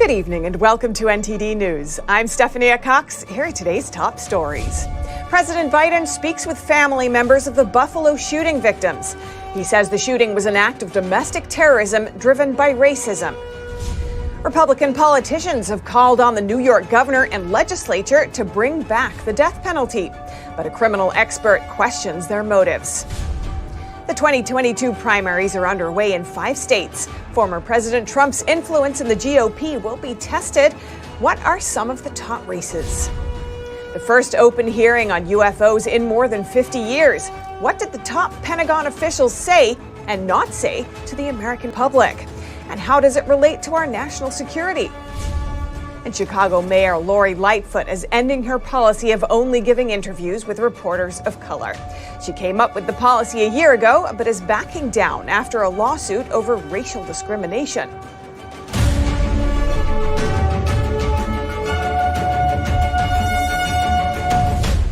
Good evening and welcome to NTD News. I'm Stephanie Cox. Here are today's top stories. President Biden speaks with family members of the Buffalo shooting victims. He says the shooting was an act of domestic terrorism driven by racism. Republican politicians have called on the New York governor and legislature to bring back the death penalty, but a criminal expert questions their motives. The 2022 primaries are underway in 5 states. Former President Trump's influence in the GOP will be tested. What are some of the top races? The first open hearing on UFOs in more than 50 years. What did the top Pentagon officials say and not say to the American public? And how does it relate to our national security? And Chicago Mayor Lori Lightfoot is ending her policy of only giving interviews with reporters of color. She came up with the policy a year ago, but is backing down after a lawsuit over racial discrimination.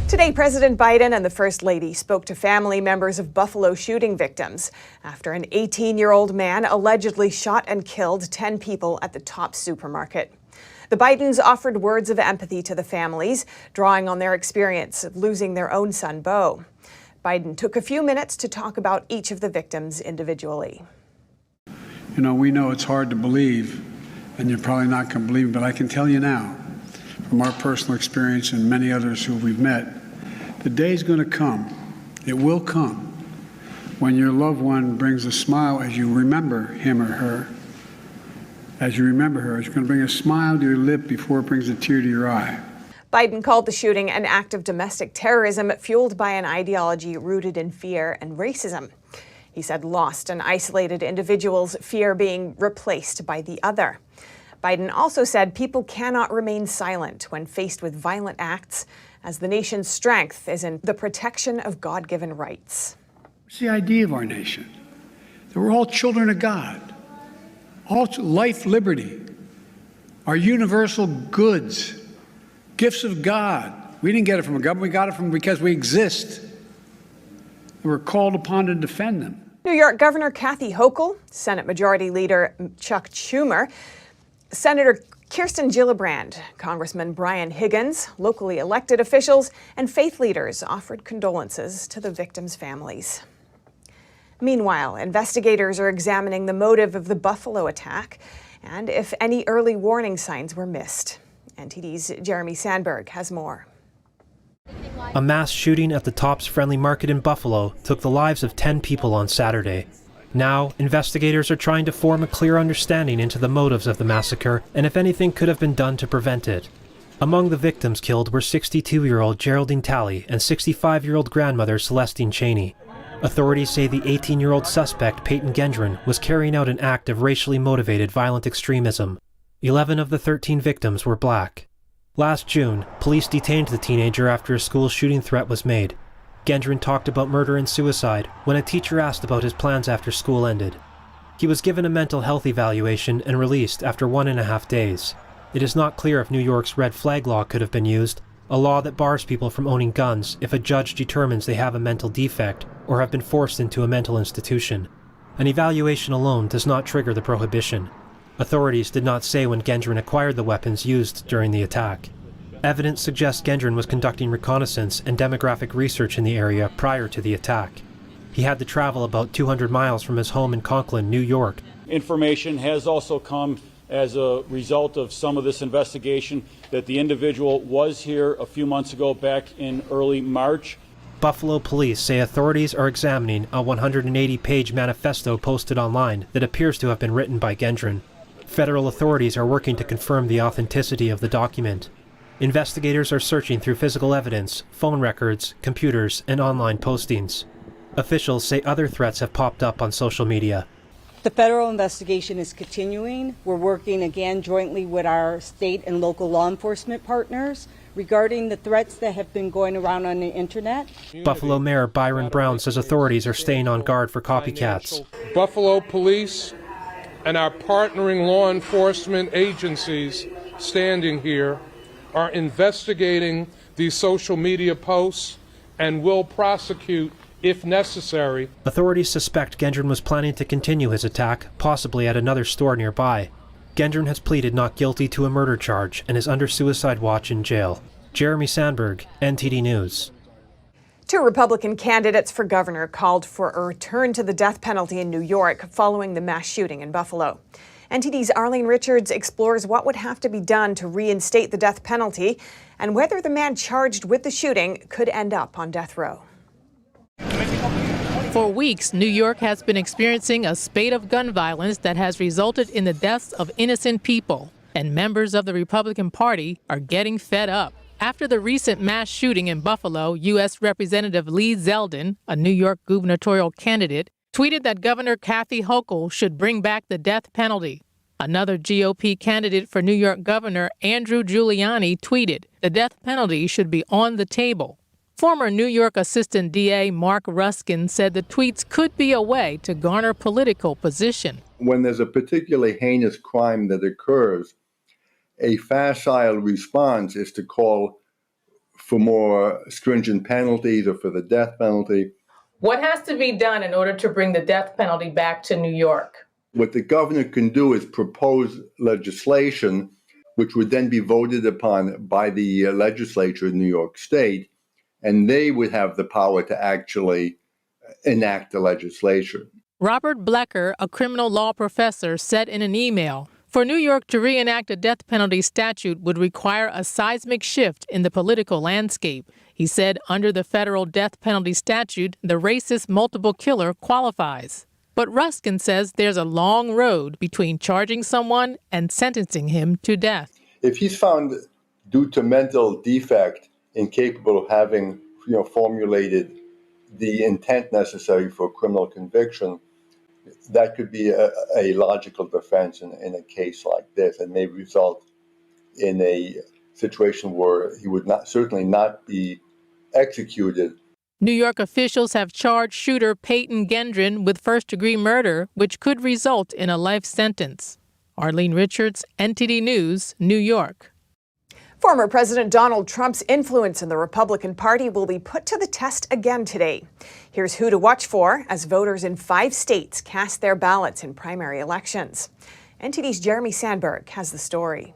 Today, President Biden and the First Lady spoke to family members of Buffalo shooting victims after an 18-year-old man allegedly shot and killed 10 people at the Tops supermarket. The Bidens offered words of empathy to the families, drawing on their experience of losing their own son, Beau. Biden took a few minutes to talk about each of the victims individually. You know, we know it's hard to believe, and you're probably not going to believe it, but I can tell you now, from our personal experience and many others who we've met, the day's going to come, it will come, when your loved one brings a smile as you remember him or her. As you remember her, it's going to bring a smile to your lip before it brings a tear to your eye. Biden called the shooting an act of domestic terrorism fueled by an ideology rooted in fear and racism. He said lost and isolated individuals fear being replaced by the other. Biden also said people cannot remain silent when faced with violent acts, as the nation's strength is in the protection of God-given rights. It's the idea of our nation, that we're all children of God. All life, liberty, our universal goods, gifts of God. We didn't get it from a government, we got it because we exist. And we're called upon to defend them. New York Governor Kathy Hochul, Senate Majority Leader Chuck Schumer, Senator Kirsten Gillibrand, Congressman Brian Higgins, locally elected officials, and faith leaders offered condolences to the victims' families. Meanwhile, investigators are examining the motive of the Buffalo attack and if any early warning signs were missed. NTD's Jeremy Sandberg has more. A mass shooting at the Tops Friendly Market in Buffalo took the lives of 10 people on Saturday. Now, investigators are trying to form a clear understanding into the motives of the massacre and if anything could have been done to prevent it. Among the victims killed were 62-year-old Geraldine Talley and 65-year-old grandmother Celestine Cheney. Authorities say the 18-year-old suspect, Peyton Gendron, was carrying out an act of racially motivated violent extremism. 11 of the 13 victims were black. Last June, police detained the teenager after a school shooting threat was made. Gendron talked about murder and suicide when a teacher asked about his plans after school ended. He was given a mental health evaluation and released after 1.5 days. It is not clear if New York's red flag law could have been used, a law that bars people from owning guns if a judge determines they have a mental defect or have been forced into a mental institution. An evaluation alone does not trigger the prohibition. Authorities did not say when Gendron acquired the weapons used during the attack. Evidence suggests Gendron was conducting reconnaissance and demographic research in the area prior to the attack. He had to travel about 200 miles from his home in Conklin, New York. Information has also come as a result of some of this investigation that the individual was here a few months ago, back in early March. Buffalo police say authorities are examining a 180-page manifesto posted online that appears to have been written by Gendron. Federal authorities are working to confirm the authenticity of the document. Investigators are searching through physical evidence, phone records, computers, and online postings. Officials say other threats have popped up on social media. The federal investigation is continuing. We're working again jointly with our state and local law enforcement partners regarding the threats that have been going around on the internet. Buffalo Mayor Byron Brown says authorities are staying on guard for copycats. Buffalo Police and our partnering law enforcement agencies standing here are investigating these social media posts and will prosecute if necessary. Authorities suspect Gendron was planning to continue his attack, possibly at another store nearby. Gendron has pleaded not guilty to a murder charge and is under suicide watch in jail. Jeremy Sandberg, NTD News. Two Republican candidates for governor called for a return to the death penalty in New York following the mass shooting in Buffalo. NTD's Arlene Richards explores what would have to be done to reinstate the death penalty and whether the man charged with the shooting could end up on death row. For weeks, New York has been experiencing a spate of gun violence that has resulted in the deaths of innocent people. And members of the Republican Party are getting fed up. After the recent mass shooting in Buffalo, U.S. Representative Lee Zeldin, a New York gubernatorial candidate, tweeted that Governor Kathy Hochul should bring back the death penalty. Another GOP candidate for New York Governor, Andrew Giuliani, tweeted, "The death penalty should be on the table." Former New York Assistant DA Mark Ruskin said the tweets could be a way to garner political position. When there's a particularly heinous crime that occurs, a facile response is to call for more stringent penalties or for the death penalty. What has to be done in order to bring the death penalty back to New York? What the governor can do is propose legislation which would then be voted upon by the legislature in New York State, and they would have the power to actually enact the legislation. Robert Blecker, a criminal law professor, said in an email, "For New York to reenact a death penalty statute would require a seismic shift in the political landscape." He said under the federal death penalty statute, the racist multiple killer qualifies. But Ruskin says there's a long road between charging someone and sentencing him to death. If he's found due to mental defect incapable of having, formulated the intent necessary for criminal conviction, that could be a logical defense in a case like this, and may result in a situation where he would certainly not be executed. New York officials have charged shooter Peyton Gendron with first-degree murder, which could result in a life sentence. Arlene Richards, NTD News, New York. Former President Donald Trump's influence in the Republican Party will be put to the test again today. Here's who to watch for as voters in 5 states cast their ballots in primary elections. NTD's Jeremy Sandberg has the story.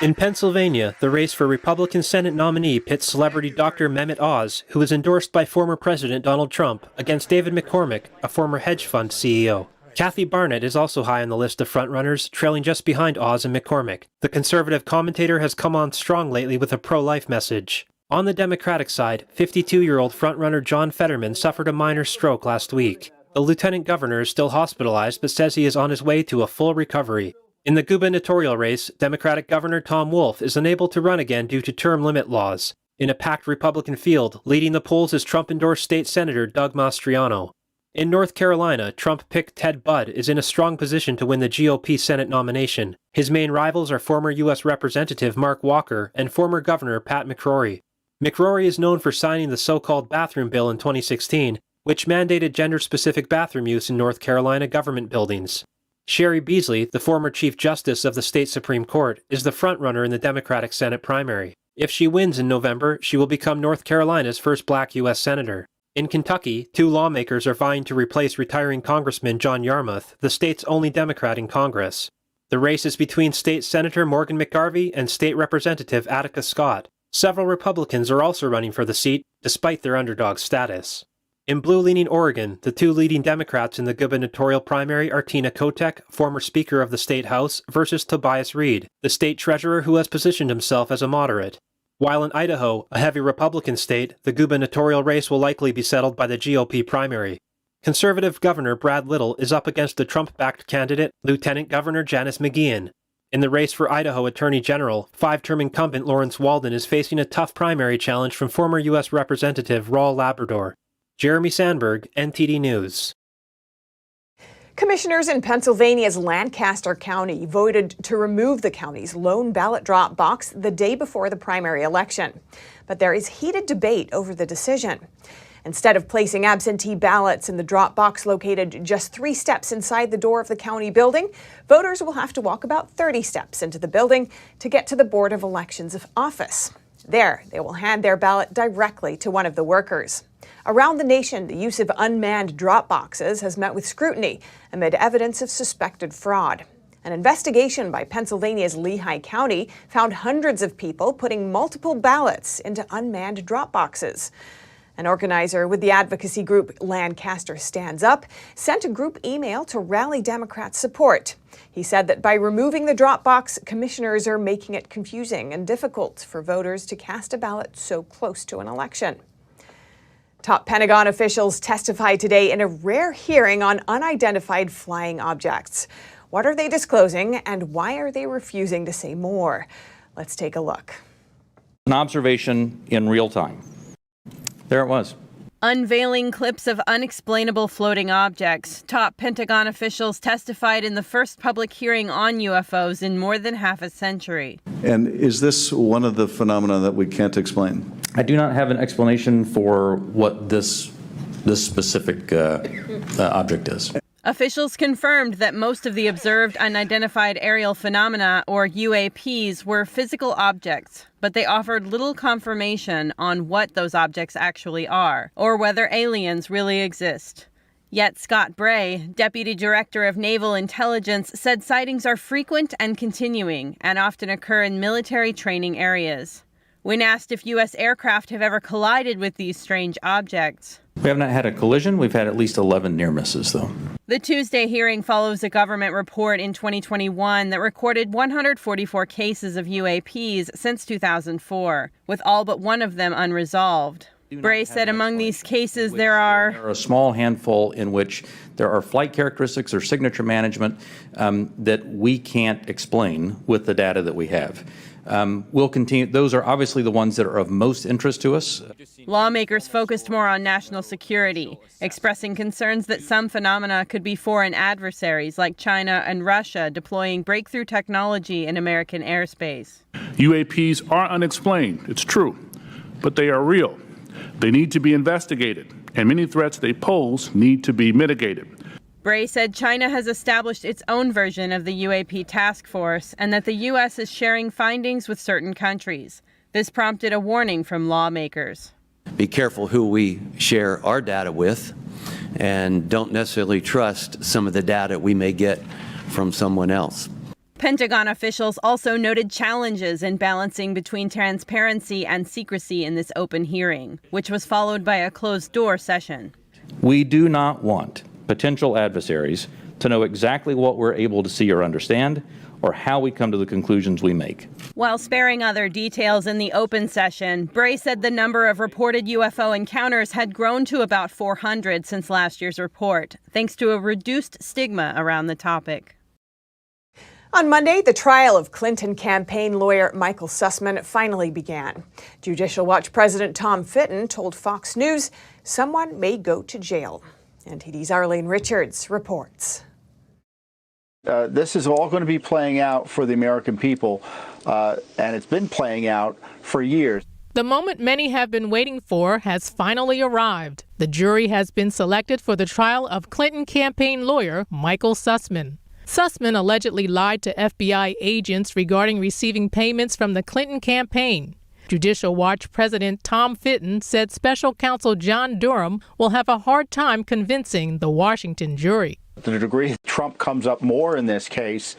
In Pennsylvania, the race for Republican Senate nominee pits celebrity Dr. Mehmet Oz, who is endorsed by former President Donald Trump, against David McCormick, a former hedge fund CEO. Kathy Barnett is also high on the list of frontrunners, trailing just behind Oz and McCormick. The conservative commentator has come on strong lately with a pro-life message. On the Democratic side, 52-year-old frontrunner John Fetterman suffered a minor stroke last week. The lieutenant governor is still hospitalized but says he is on his way to a full recovery. In the gubernatorial race, Democratic Governor Tom Wolf is unable to run again due to term limit laws. In a packed Republican field, leading the polls is Trump-endorsed State Senator Doug Mastriano. In North Carolina, Trump-picked Ted Budd is in a strong position to win the GOP Senate nomination. His main rivals are former U.S. Representative Mark Walker and former Governor Pat McCrory. McCrory is known for signing the so-called bathroom bill in 2016, which mandated gender-specific bathroom use in North Carolina government buildings. Sherry Beasley, the former Chief Justice of the state Supreme Court, is the frontrunner in the Democratic Senate primary. If she wins in November, she will become North Carolina's first black U.S. Senator. In Kentucky, 2 lawmakers are vying to replace retiring Congressman John Yarmouth, the state's only Democrat in Congress. The race is between State Senator Morgan McGarvey and State Representative Attica Scott. Several Republicans are also running for the seat, despite their underdog status. In blue-leaning Oregon, the 2 leading Democrats in the gubernatorial primary are Tina Kotek, former Speaker of the State House, versus Tobias Reed, the state treasurer who has positioned himself as a moderate. While in Idaho, a heavy Republican state, the gubernatorial race will likely be settled by the GOP primary. Conservative Governor Brad Little is up against the Trump-backed candidate, Lieutenant Governor Janice McGeehan. In the race for Idaho Attorney General, 5-term incumbent Lawrence Walden is facing a tough primary challenge from former U.S. Representative Raul Labrador. Jeremy Sandberg, NTD News. Commissioners in Pennsylvania's Lancaster County voted to remove the county's lone ballot drop box the day before the primary election. But there is heated debate over the decision. Instead of placing absentee ballots in the drop box located just 3 steps inside the door of the county building, voters will have to walk about 30 steps into the building to get to the Board of Elections office. There, they will hand their ballot directly to one of the workers. Around the nation, the use of unmanned drop boxes has met with scrutiny amid evidence of suspected fraud. An investigation by Pennsylvania's Lehigh County found hundreds of people putting multiple ballots into unmanned drop boxes. An organizer with the advocacy group Lancaster Stands Up sent a group email to rally Democrat support. He said that by removing the drop box, commissioners are making it confusing and difficult for voters to cast a ballot so close to an election. Top Pentagon officials testify today in a rare hearing on unidentified flying objects. What are they disclosing, and why are they refusing to say more? Let's take a look. An observation in real time. There it was. Unveiling clips of unexplainable floating objects, top Pentagon officials testified in the first public hearing on UFOs in more than half a century. And is this one of the phenomena that we can't explain? I do not have an explanation for what this specific object is. Officials confirmed that most of the observed unidentified aerial phenomena, or UAPs, were physical objects, but they offered little confirmation on what those objects actually are, or whether aliens really exist. Yet Scott Bray, Deputy Director of Naval Intelligence, said sightings are frequent and continuing, and often occur in military training areas. When asked if U.S. aircraft have ever collided with these strange objects, We have not had a collision. We've had at least 11 near misses, though. the Tuesday hearing follows a government report in 2021 that recorded 144 cases of UAPs since 2004, with all but one of them unresolved. Bray said among these cases there are a small handful in which there are flight characteristics or signature management that we can't explain with the data that we have. We'll continue. Those are obviously the ones that are of most interest to us. Lawmakers focused more on national security, expressing concerns that some phenomena could be foreign adversaries like China and Russia deploying breakthrough technology in American airspace. UAPs are unexplained, it's true, but they are real. They need to be investigated, and many threats they pose need to be mitigated. Bray said China has established its own version of the UAP task force and that the U.S. is sharing findings with certain countries. This prompted a warning from lawmakers. Be careful who we share our data with, and don't necessarily trust some of the data we may get from someone else. Pentagon officials also noted challenges in balancing between transparency and secrecy in this open hearing, which was followed by a closed-door session. We do not want potential adversaries to know exactly what we're able to see or understand, or how we come to the conclusions we make. While sparing other details in the open session, Bray said the number of reported UFO encounters had grown to about 400 since last year's report, thanks to a reduced stigma around the topic. On Monday, the trial of Clinton campaign lawyer Michael Sussman finally began. Judicial Watch President Tom Fitton told Fox News someone may go to jail. NTD's Arlene Richards reports. This is all going to be playing out for the American people, and it's been playing out for years. The moment many have been waiting for has finally arrived. The jury has been selected for the trial of Clinton campaign lawyer Michael Sussman. Sussman allegedly lied to FBI agents regarding receiving payments from the Clinton campaign. Judicial Watch President Tom Fitton said special counsel John Durham will have a hard time convincing the Washington jury. To the degree Trump comes up more in this case,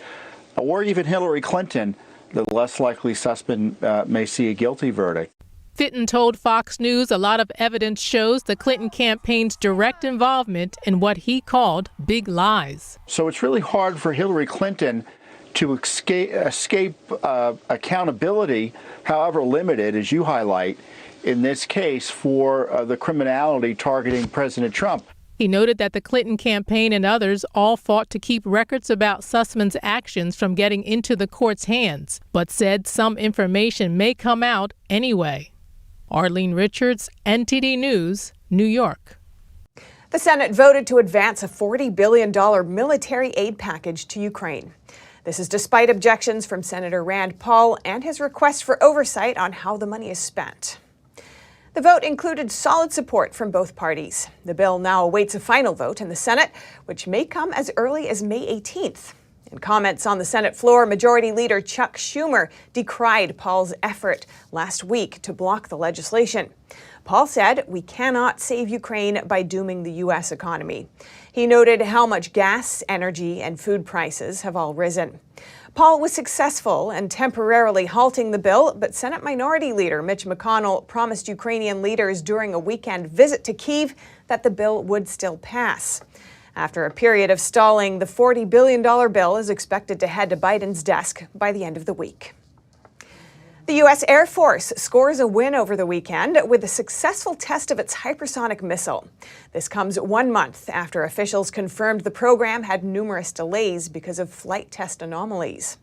or even Hillary Clinton, the less likely Sussman may see a guilty verdict. Fitton told Fox News a lot of evidence shows the Clinton campaign's direct involvement in what he called big lies. So it's really hard for Hillary Clinton to escape accountability, however limited, as you highlight, in this case for the criminality targeting President Trump. He noted that the Clinton campaign and others all fought to keep records about Sussman's actions from getting into the court's hands, but said some information may come out anyway. Arlene Richards, NTD News, New York. The Senate voted to advance a $40 billion military aid package to Ukraine. This is despite objections from Senator Rand Paul and his request for oversight on how the money is spent. The vote included solid support from both parties. The bill now awaits a final vote in the Senate, which may come as early as May 18th. In comments on the Senate floor, Majority Leader Chuck Schumer decried Paul's effort last week to block the legislation. Paul said, "We cannot save Ukraine by dooming the U.S. economy." He noted how much gas, energy, and food prices have all risen. Paul was successful in temporarily halting the bill, but Senate Minority Leader Mitch McConnell promised Ukrainian leaders during a weekend visit to Kyiv that the bill would still pass. After a period of stalling, the $40 billion bill is expected to head to Biden's desk by the end of the week. The U.S. Air Force scores a win over the weekend with a successful test of its hypersonic missile. This comes 1 month after officials confirmed the program had numerous delays because of flight test anomalies.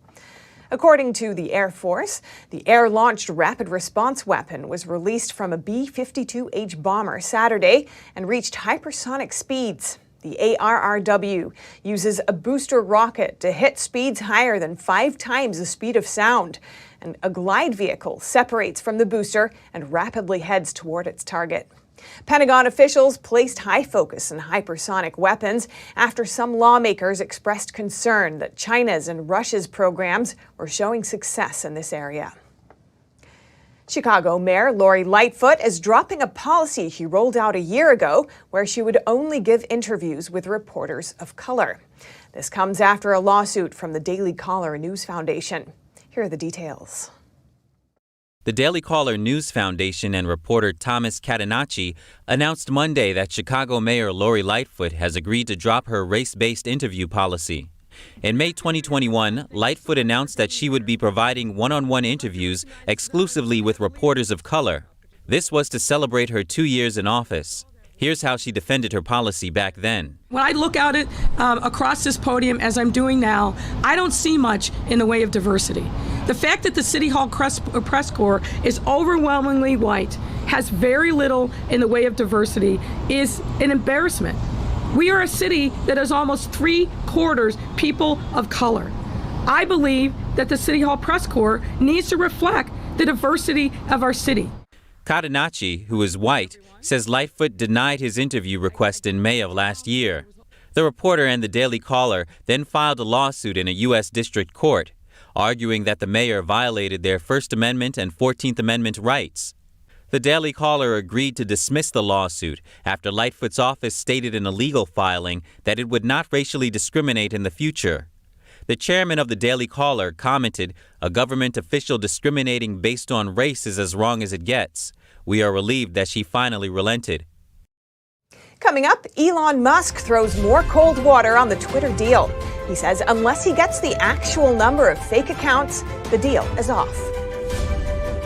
According to the Air Force, the air-launched rapid response weapon was released from a B-52H bomber Saturday and reached hypersonic speeds. The ARRW uses a booster rocket to hit speeds higher than 5 times the speed of sound, and a glide vehicle separates from the booster and rapidly heads toward its target. Pentagon officials placed high focus on hypersonic weapons after some lawmakers expressed concern that China's and Russia's programs were showing success in this area. Chicago Mayor Lori Lightfoot is dropping a policy she rolled out a year ago where she would only give interviews with reporters of color. This comes after a lawsuit from the Daily Caller News Foundation. Here are the details. The Daily Caller News Foundation and reporter Thomas Catenacci announced Monday that Chicago Mayor Lori Lightfoot has agreed to drop her race-based interview policy. In May 2021, Lightfoot announced that she would be providing one-on-one interviews exclusively with reporters of color. This was to celebrate her 2 years in office. Here's how she defended her policy back then. When I look out at across this podium, as I'm doing now, I don't see much in the way of diversity. The fact that the City Hall press corps is overwhelmingly white, has very little in the way of diversity, is an embarrassment. We are a city that is almost 3/4 people of color. I believe that the City Hall press corps needs to reflect the diversity of our city. Catenacci, who is white, says Lightfoot denied his interview request in May of last year. The reporter and the Daily Caller then filed a lawsuit in a U.S. district court, arguing that the mayor violated their First Amendment and 14th Amendment rights. The Daily Caller agreed to dismiss the lawsuit after Lightfoot's office stated in a legal filing that it would not racially discriminate in the future. The chairman of the Daily Caller commented, "A government official discriminating based on race is as wrong as it gets. We are relieved that she finally relented." Coming up, Elon Musk throws more cold water on the Twitter deal. He says unless he gets the actual number of fake accounts, the deal is off.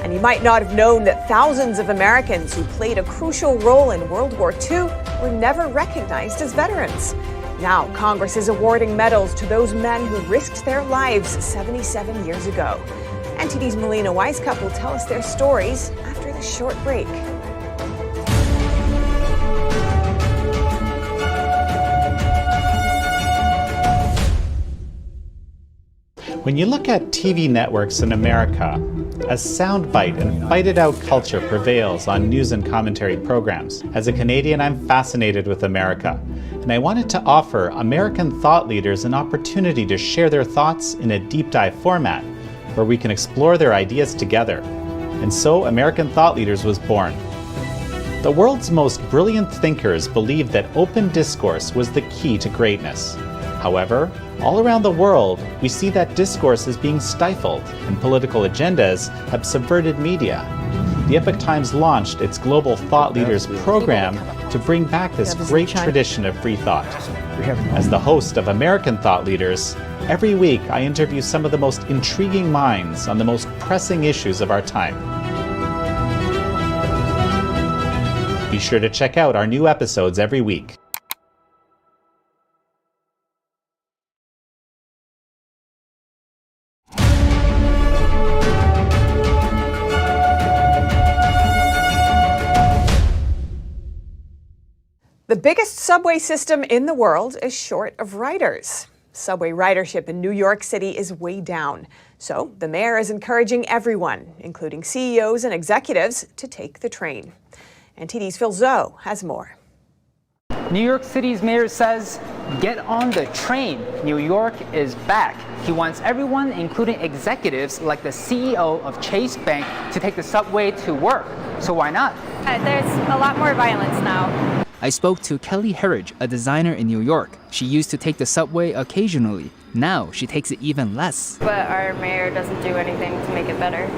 And you might not have known that thousands of Americans who played a crucial role in World War II were never recognized as veterans. Now, Congress is awarding medals to those men who risked their lives 77 years ago. NTD's Melina Weisskopf will tell us their stories after this short break. When you look at TV networks in America, a soundbite and fight-it-out culture prevails on news and commentary programs. As a Canadian, I'm fascinated with America, and I wanted to offer American thought leaders an opportunity to share their thoughts in a deep dive format, where we can explore their ideas together. And so American Thought Leaders was born. The world's most brilliant thinkers believed that open discourse was the key to greatness. However, all around the world, we see that discourse is being stifled and political agendas have subverted media. The Epoch Times launched its Global Thought Leaders program to bring back this great tradition of free thought. As the host of American Thought Leaders, every week I interview some of the most intriguing minds on the most pressing issues of our time. Be sure to check out our new episodes every week. The biggest subway system in the world is short of riders. Subway ridership in New York City is way down. So the mayor is encouraging everyone, including CEOs and executives, to take the train. NTD's Phil Zoe has more. New York City's mayor says, get on the train. New York is back. He wants everyone, including executives like the CEO of Chase Bank, to take the subway to work. So why not? There's a lot more violence now. I spoke to Kelly Herridge, a designer in New York. She used to take the subway occasionally. Now she takes it even less. But our mayor doesn't do anything to make it better.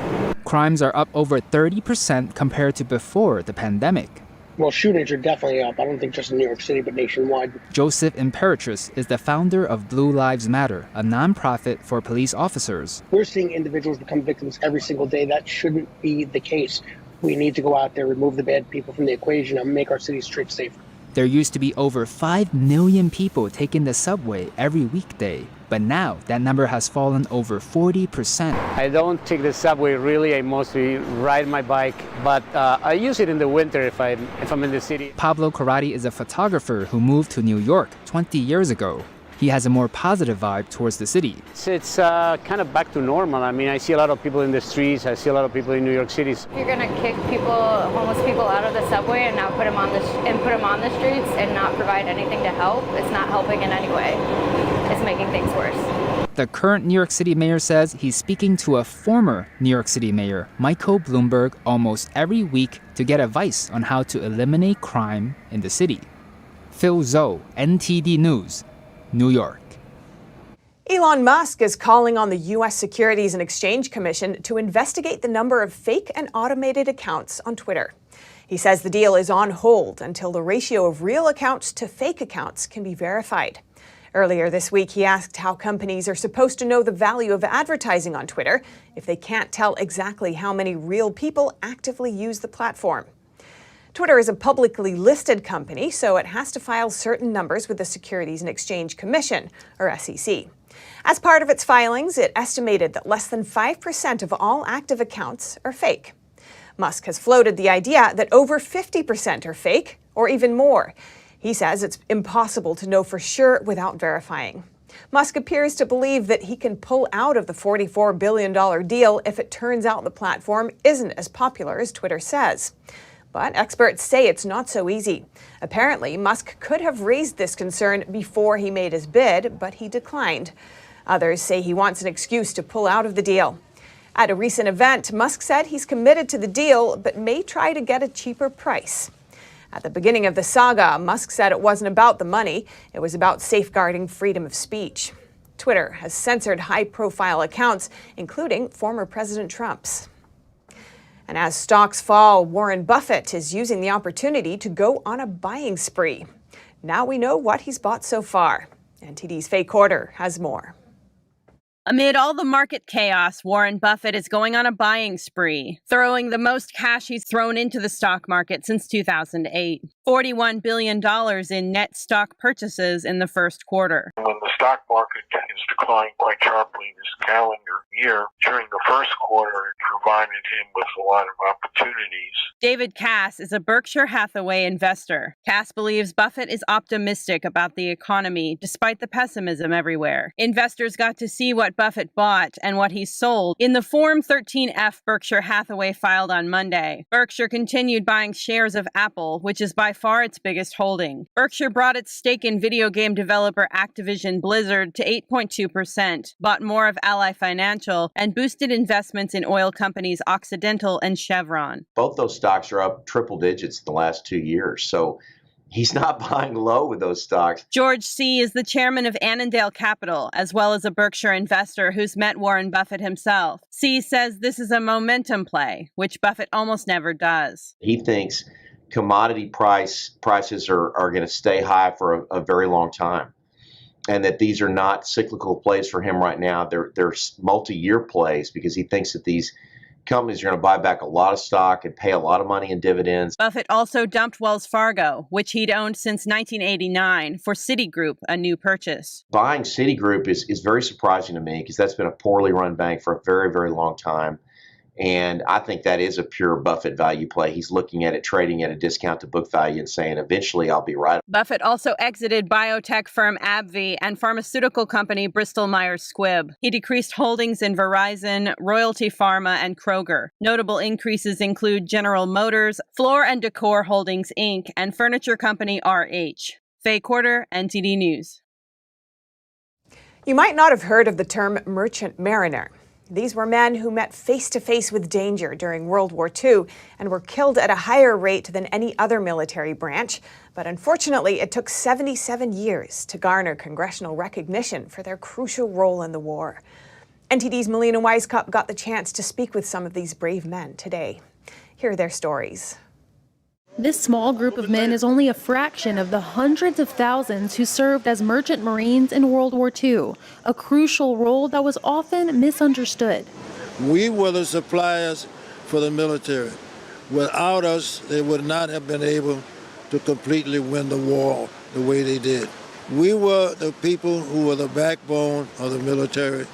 Crimes are up over 30% compared to before the pandemic. Well, shootings are definitely up. I don't think just in New York City, but nationwide. Joseph Imperatrice is the founder of Blue Lives Matter, a nonprofit for police officers. We're seeing individuals become victims every single day. That shouldn't be the case. We need to go out there, remove the bad people from the equation, and make our city streets safer. There used to be over 5 million people taking the subway every weekday, but now that number has fallen over 40%. I don't take the subway really. I mostly ride my bike, but I use it in the winter if I'm in the city. Pablo Corradi is a photographer who moved to New York 20 years ago. He has a more positive vibe towards the city. It's kind of back to normal. I mean, I see a lot of people in the streets. I see a lot of people in New York City. You're going to kick homeless people out of the subway and now put them on the streets and not provide anything to help. It's not helping in any way. It's making things worse. The current New York City mayor says he's speaking to a former New York City mayor, Michael Bloomberg, almost every week to get advice on how to eliminate crime in the city. Phil Zhou, NTD News, New York. Elon Musk is calling on the U.S. Securities and Exchange Commission to investigate the number of fake and automated accounts on Twitter. He says the deal is on hold until the ratio of real accounts to fake accounts can be verified. Earlier this week, he asked how companies are supposed to know the value of advertising on Twitter if they can't tell exactly how many real people actively use the platform. Twitter is a publicly listed company, so it has to file certain numbers with the Securities and Exchange Commission, or SEC. As part of its filings, it estimated that less than 5% of all active accounts are fake. Musk has floated the idea that over 50% are fake, or even more. He says it's impossible to know for sure without verifying. Musk appears to believe that he can pull out of the $44 billion deal if it turns out the platform isn't as popular as Twitter says. But experts say it's not so easy. Apparently, Musk could have raised this concern before he made his bid, but he declined. Others say he wants an excuse to pull out of the deal. At a recent event, Musk said he's committed to the deal, but may try to get a cheaper price. At the beginning of the saga, Musk said it wasn't about the money, it was about safeguarding freedom of speech. Twitter has censored high-profile accounts, including former President Trump's. And as stocks fall, Warren Buffett is using the opportunity to go on a buying spree. Now we know what he's bought so far. NTD's Faye Corder has more. Amid all the market chaos, Warren Buffett is going on a buying spree, throwing the most cash he's thrown into the stock market since 2008. $41 billion in net stock purchases in the first quarter. When the stock market has declined quite sharply this calendar year, during the first quarter, it provided him with a lot of opportunities. David Cass is a Berkshire Hathaway investor. Cass believes Buffett is optimistic about the economy, despite the pessimism everywhere. Investors got to see what Buffett bought and what he sold in the Form 13F Berkshire Hathaway filed on Monday. Berkshire continued buying shares of Apple, which is by far its biggest holding. Berkshire brought its stake in video game developer Activision Blizzard to 8.2%, bought more of Ally Financial, and boosted investments in oil companies Occidental and Chevron. Both those stocks are up triple digits in the last 2 years, so he's not buying low with those stocks. George C. is the chairman of Annandale Capital, as well as a Berkshire investor who's met Warren Buffett himself. C. says this is a momentum play, which Buffett almost never does. He thinks commodity prices are going to stay high for a very long time, and that these are not cyclical plays for him right now. They're multi-year plays because he thinks that these companies are going to buy back a lot of stock and pay a lot of money in dividends. Buffett also dumped Wells Fargo, which he'd owned since 1989, for Citigroup, a new purchase. Buying Citigroup is very surprising to me because that's been a poorly run bank for a very, very long time. And I think that is a pure Buffett value play. He's looking at it, trading at a discount to book value and saying, eventually I'll be right. Buffett also exited biotech firm AbbVie and pharmaceutical company Bristol Myers Squibb. He decreased holdings in Verizon, Royalty Pharma, and Kroger. Notable increases include General Motors, Floor & Decor Holdings, Inc., and furniture company RH. Faye Corder, NTD News. You might not have heard of the term merchant mariner. These were men who met face-to-face with danger during World War II and were killed at a higher rate than any other military branch. But unfortunately, it took 77 years to garner congressional recognition for their crucial role in the war. NTD's Melina Wisecup got the chance to speak with some of these brave men today. Here are their stories. This small group of men is only a fraction of the hundreds of thousands who served as merchant marines in World War II, a crucial role that was often misunderstood. We were the suppliers for the military. Without us, they would not have been able to completely win the war the way they did. We were the people who were the backbone of the military.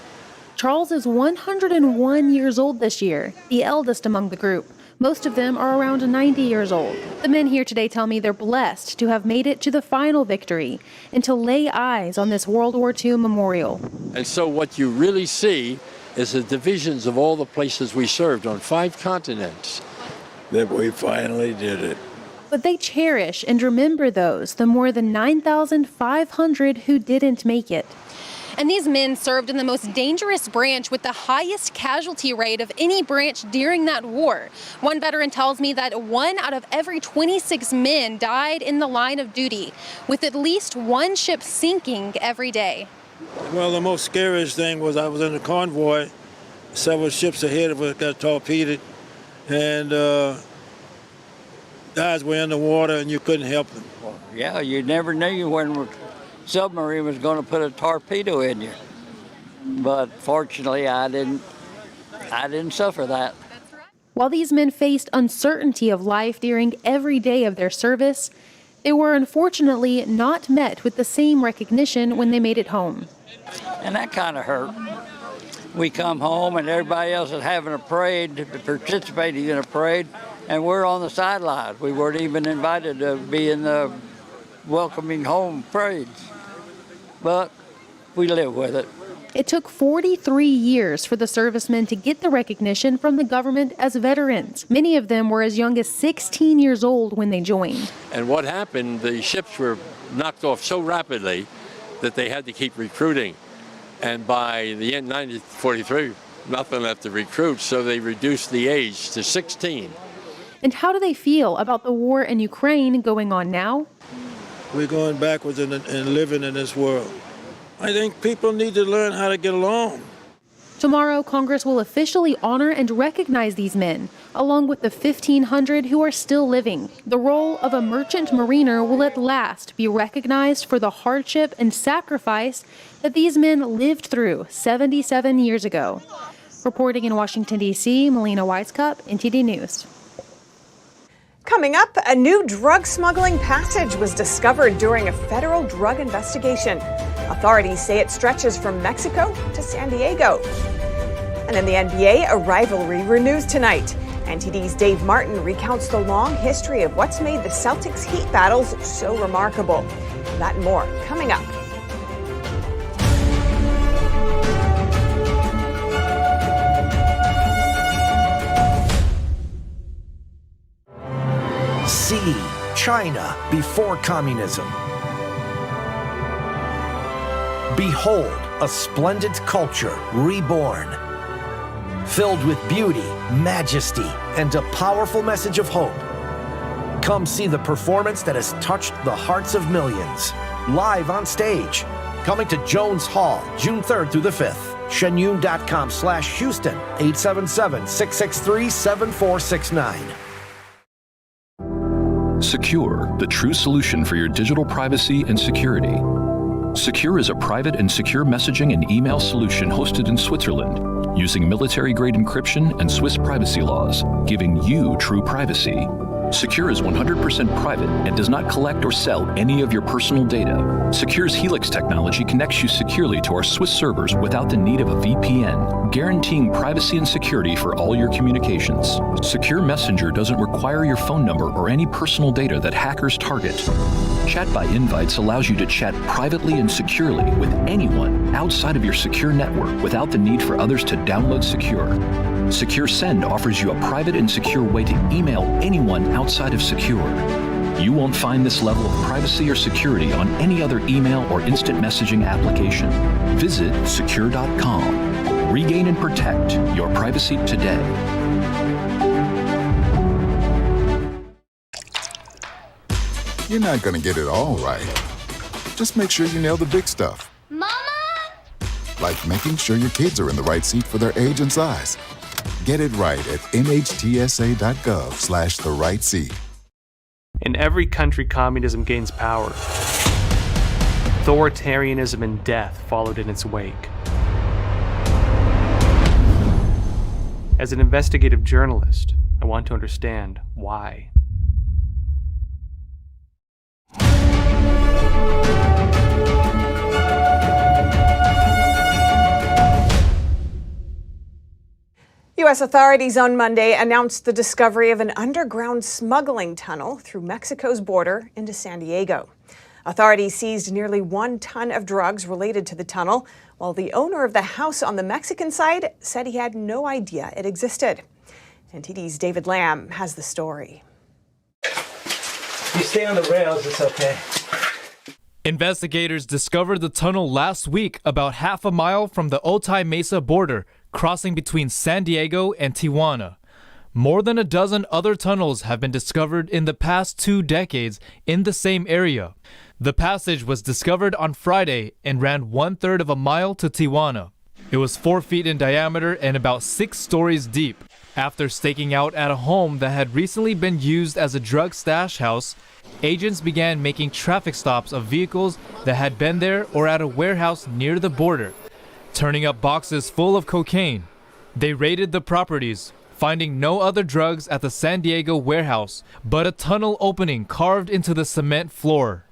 Charles is 101 years old this year, the eldest among the group. Most of them are around 90 years old. The men here today tell me they're blessed to have made it to the final victory and to lay eyes on this World War II memorial. And so what you really see is the divisions of all the places we served on 5 continents. That we finally did it. But they cherish and remember those, the more than 9,500 who didn't make it. And these men served in the most dangerous branch with the highest casualty rate of any branch during that war. One veteran tells me that 1 out of every 26 men died in the line of duty, with at least one ship sinking every day. Well, the most scariest thing was I was in a convoy. Several ships ahead of us got torpedoed, and guys were in the water and you couldn't help them. Yeah, you never knew when submarine was going to put a torpedo in you. But fortunately, I didn't suffer that. While these men faced uncertainty of life during every day of their service, they were unfortunately not met with the same recognition when they made it home. And that kind of hurt. We come home and everybody else is having a parade, participating in a parade, and we're on the sidelines. We weren't even invited to be in the welcoming home parades. But we live with it. It took 43 years for the servicemen to get the recognition from the government as veterans. Many of them were as young as 16 years old when they joined. And what happened, the ships were knocked off so rapidly that they had to keep recruiting. And by the end of 1943, nothing left to recruit, so they reduced the age to 16. And how do they feel about the war in Ukraine going on now? We're going backwards and living in this world. I think people need to learn how to get along. Tomorrow, Congress will officially honor and recognize these men, along with the 1,500 who are still living. The role of a merchant mariner will at last be recognized for the hardship and sacrifice that these men lived through 77 years ago. Reporting in Washington, D.C., Melina Wisecup, NTD News. Coming up, a new drug smuggling passage was discovered during a federal drug investigation. Authorities say it stretches from Mexico to San Diego. And in the NBA, a rivalry renews tonight. NTD's Dave Martin recounts the long history of what's made the Celtics Heat battles so remarkable. That and more coming up. See China before communism. Behold a splendid culture reborn, filled with beauty, majesty, and a powerful message of hope. Come see the performance that has touched the hearts of millions, live on stage. Coming to Jones Hall, June 3rd through the 5th. shenyun.com/Houston, 877-663-7469. Secure, the true solution for your digital privacy and security. Secure is a private and secure messaging and email solution hosted in Switzerland, using military-grade encryption and Swiss privacy laws, giving you true privacy. Secure is 100% private and does not collect or sell any of your personal data. Secure's Helix technology connects you securely to our Swiss servers without the need of a VPN, guaranteeing privacy and security for all your communications. Secure Messenger doesn't require your phone number or any personal data that hackers target. Chat by Invites allows you to chat privately and securely with anyone outside of your secure network without the need for others to download Secure. Secure Send offers you a private and secure way to email anyone outside of Secure. You won't find this level of privacy or security on any other email or instant messaging application. Visit secure.com. Regain and protect your privacy today. You're not going to get it all right. Just make sure you nail the big stuff. Mama! Like making sure your kids are in the right seat for their age and size. Get it right at nhtsa.gov/the right seat. In every country, communism gains power. Authoritarianism and death followed in its wake. As an investigative journalist, I want to understand why. U.S. authorities on Monday announced the discovery of an underground smuggling tunnel through Mexico's border into San Diego. Authorities seized nearly 1 ton of drugs related to the tunnel, while the owner of the house on the Mexican side said he had no idea it existed. NTD's David Lamb has the story. You stay on the rails, it's okay. Investigators discovered the tunnel last week about half a mile from the Otay Mesa border, crossing between San Diego and Tijuana. More than a dozen other tunnels have been discovered in the past 2 decades in the same area. The passage was discovered on Friday and ran 1/3 of a mile to Tijuana. It was 4 feet in diameter and about 6 stories deep. After staking out at a home that had recently been used as a drug stash house, agents began making traffic stops of vehicles that had been there or at a warehouse near the border, turning up boxes full of cocaine. They raided the properties, finding no other drugs at the San Diego warehouse, but a tunnel opening carved into the cement floor.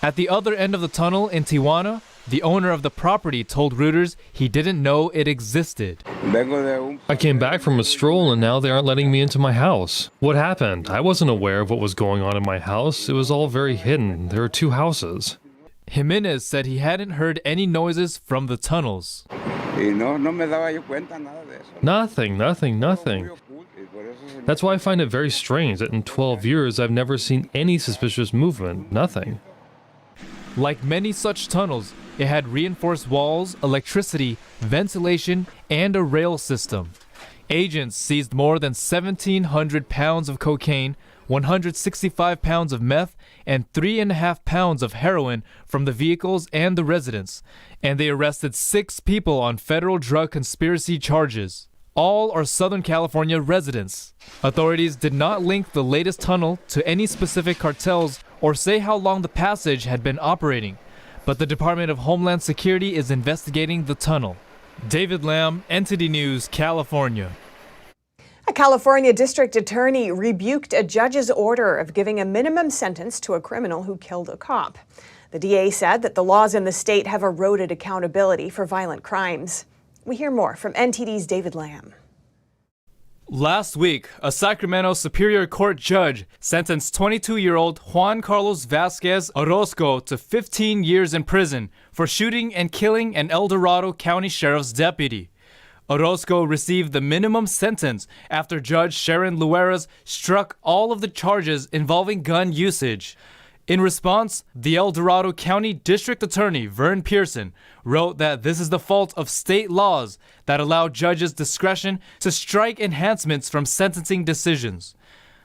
At the other end of the tunnel in Tijuana, the owner of the property told Reuters he didn't know it existed. I came back from a stroll and now they aren't letting me into my house. What happened? I wasn't aware of what was going on in my house. It was all very hidden. There are 2 houses. Jimenez said he hadn't heard any noises from the tunnels. Nothing. That's why I find it very strange that in 12 years I've never seen any suspicious movement. Nothing. Like many such tunnels, it had reinforced walls, electricity, ventilation, and a rail system. Agents seized more than 1,700 pounds of cocaine, 165 pounds of meth, and 3.5 pounds of heroin from the vehicles and the residents, and they arrested 6 people on federal drug conspiracy charges. All are Southern California residents. Authorities did not link the latest tunnel to any specific cartels or say how long the passage had been operating, but the Department of Homeland Security is investigating the tunnel. David Lamb, NTD News, California. A California district attorney rebuked a judge's order of giving a minimum sentence to a criminal who killed a cop. The DA said that the laws in the state have eroded accountability for violent crimes. We hear more from NTD's David Lamb. Last week, a Sacramento Superior Court judge sentenced 22-year-old Juan Carlos Vasquez Orozco to 15 years in prison for shooting and killing an El Dorado County Sheriff's deputy. Orozco received the minimum sentence after Judge Sharon Lueras struck all of the charges involving gun usage. In response, the El Dorado County District Attorney Vern Pearson wrote that this is the fault of state laws that allow judges discretion to strike enhancements from sentencing decisions.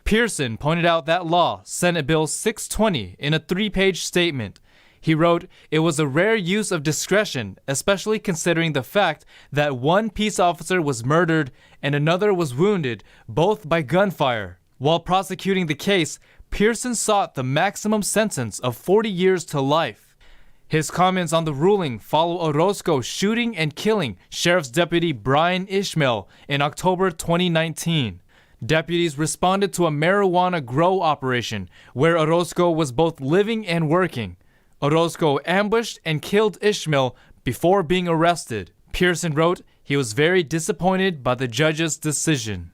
Pearson pointed out that law, Senate Bill 620, in a 3-page statement. He wrote, "It was a rare use of discretion, especially considering the fact that one peace officer was murdered and another was wounded, both by gunfire. While prosecuting the case, Pearson sought the maximum sentence of 40 years to life." His comments on the ruling follow Orozco shooting and killing Sheriff's Deputy Brian Ishmael in October 2019. Deputies responded to a marijuana grow operation where Orozco was both living and working. Orozco ambushed and killed Ishmael before being arrested. Pearson wrote he was very disappointed by the judge's decision.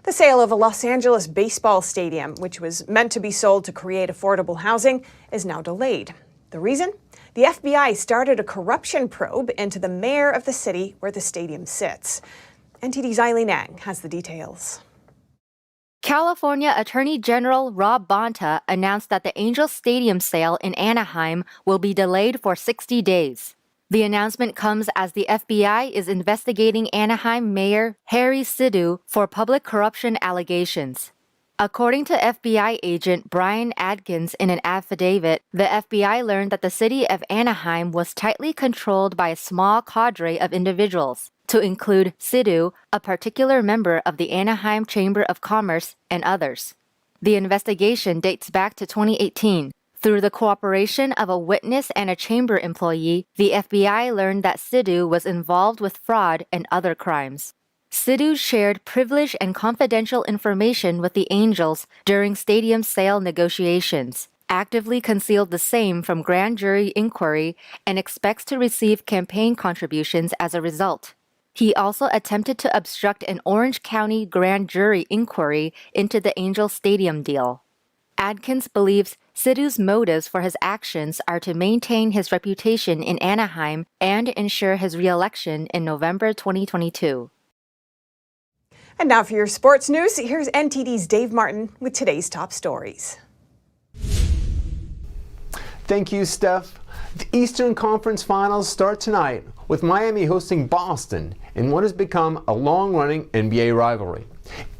The sale of a Los Angeles baseball stadium, which was meant to be sold to create affordable housing, is now delayed. The reason? The FBI started a corruption probe into the mayor of the city where the stadium sits. NTD's Eileen Ang has the details. California Attorney General Rob Bonta announced that the Angels Stadium sale in Anaheim will be delayed for 60 days. The announcement comes as the FBI is investigating Anaheim Mayor Harry Sidhu for public corruption allegations. According to FBI agent Brian Adkins in an affidavit, the FBI learned that the city of Anaheim was tightly controlled by a small cadre of individuals, to include Sidhu, a particular member of the Anaheim Chamber of Commerce, and others. The investigation dates back to 2018. Through the cooperation of a witness and a chamber employee, the FBI learned that Sidhu was involved with fraud and other crimes. Sidhu shared privileged and confidential information with the Angels during stadium sale negotiations, actively concealed the same from grand jury inquiry, and expects to receive campaign contributions as a result. He also attempted to obstruct an Orange County grand jury inquiry into the Angel Stadium deal. Adkins believes Sidhu's motives for his actions are to maintain his reputation in Anaheim and ensure his re-election in November 2022. And now for your sports news, here's NTD's Dave Martin with today's top stories. Thank you, Steph. The Eastern Conference Finals start tonight with Miami hosting Boston in what has become a long-running NBA rivalry.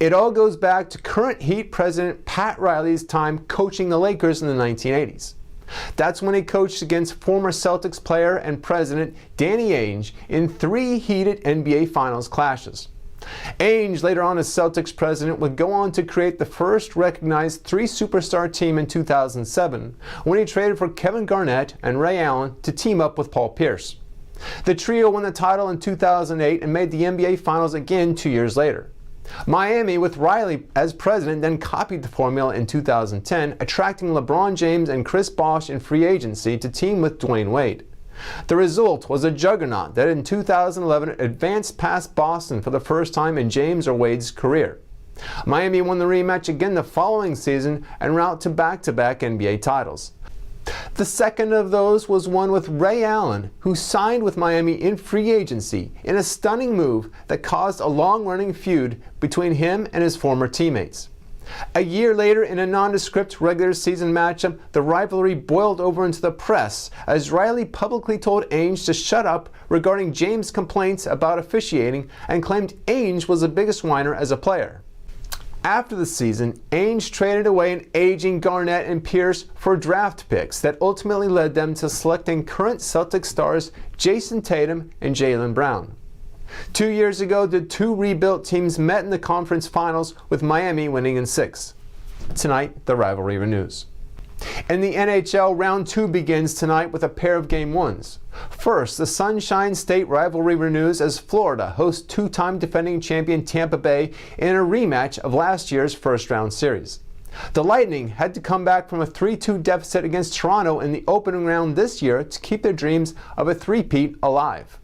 It all goes back to current Heat president Pat Riley's time coaching the Lakers in the 1980s. That's when he coached against former Celtics player and president Danny Ainge in 3 heated NBA Finals clashes. Ainge, later on as Celtics president, would go on to create the first recognized 3-superstar team in 2007 when he traded for Kevin Garnett and Ray Allen to team up with Paul Pierce. The trio won the title in 2008 and made the NBA Finals again 2 years later. Miami, with Riley as president, then copied the formula in 2010, attracting LeBron James and Chris Bosh in free agency to team with Dwayne Wade. The result was a juggernaut that in 2011 advanced past Boston for the first time in James or Wade's career. Miami won the rematch again the following season en route to back-to-back NBA titles. The second of those was one with Ray Allen, who signed with Miami in free agency in a stunning move that caused a long-running feud between him and his former teammates. A year later, in a nondescript regular season matchup, the rivalry boiled over into the press as Riley publicly told Ainge to shut up regarding James' complaints about officiating and claimed Ainge was the biggest whiner as a player. After the season, Ainge traded away an aging Garnett and Pierce for draft picks that ultimately led them to selecting current Celtic stars Jason Tatum and Jaylen Brown. 2 years ago, the 2 rebuilt teams met in the conference finals, with Miami winning in 6. Tonight, the rivalry renews. In the NHL, round 2 begins tonight with a pair of game 1s. First, the Sunshine State rivalry renews as Florida hosts 2-time defending champion Tampa Bay in a rematch of last year's first-round series. The Lightning had to come back from a 3-2 deficit against Toronto in the opening round this year to keep their dreams of a three-peat alive.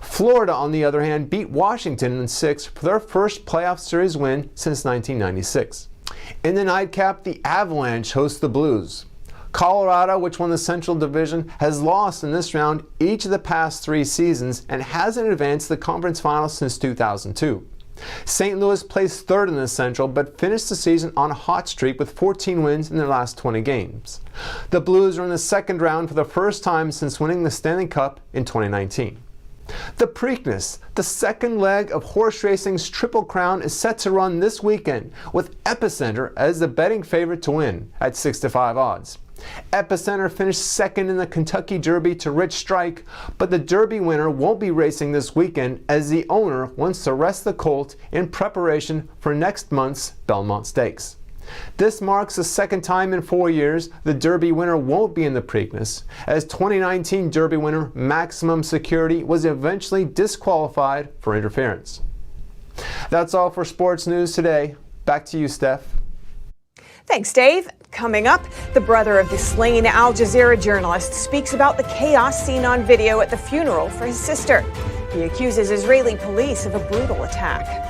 Florida, on the other hand, beat Washington in 6 for their first playoff series win since 1996. In the nightcap, the Avalanche host the Blues. Colorado, which won the Central Division, has lost in this round each of the past 3 seasons and hasn't advanced to the conference finals since 2002. St. Louis placed 3rd in the Central but finished the season on a hot streak with 14 wins in their last 20 games. The Blues are in the second round for the first time since winning the Stanley Cup in 2019. The Preakness, the second leg of horse racing's Triple Crown, is set to run this weekend, with Epicenter as the betting favorite to win at 6-5 odds. Epicenter finished 2nd in the Kentucky Derby to Rich Strike, but the Derby winner won't be racing this weekend as the owner wants to rest the colt in preparation for next month's Belmont Stakes. This marks the second time in 4 years the Derby winner won't be in the Preakness, as 2019 Derby winner Maximum Security was eventually disqualified for interference. That's all for sports news today. Back to you, Steph. Thanks, Dave. Coming up, the brother of the slain Al Jazeera journalist speaks about the chaos seen on video at the funeral for his sister. He accuses Israeli police of a brutal attack.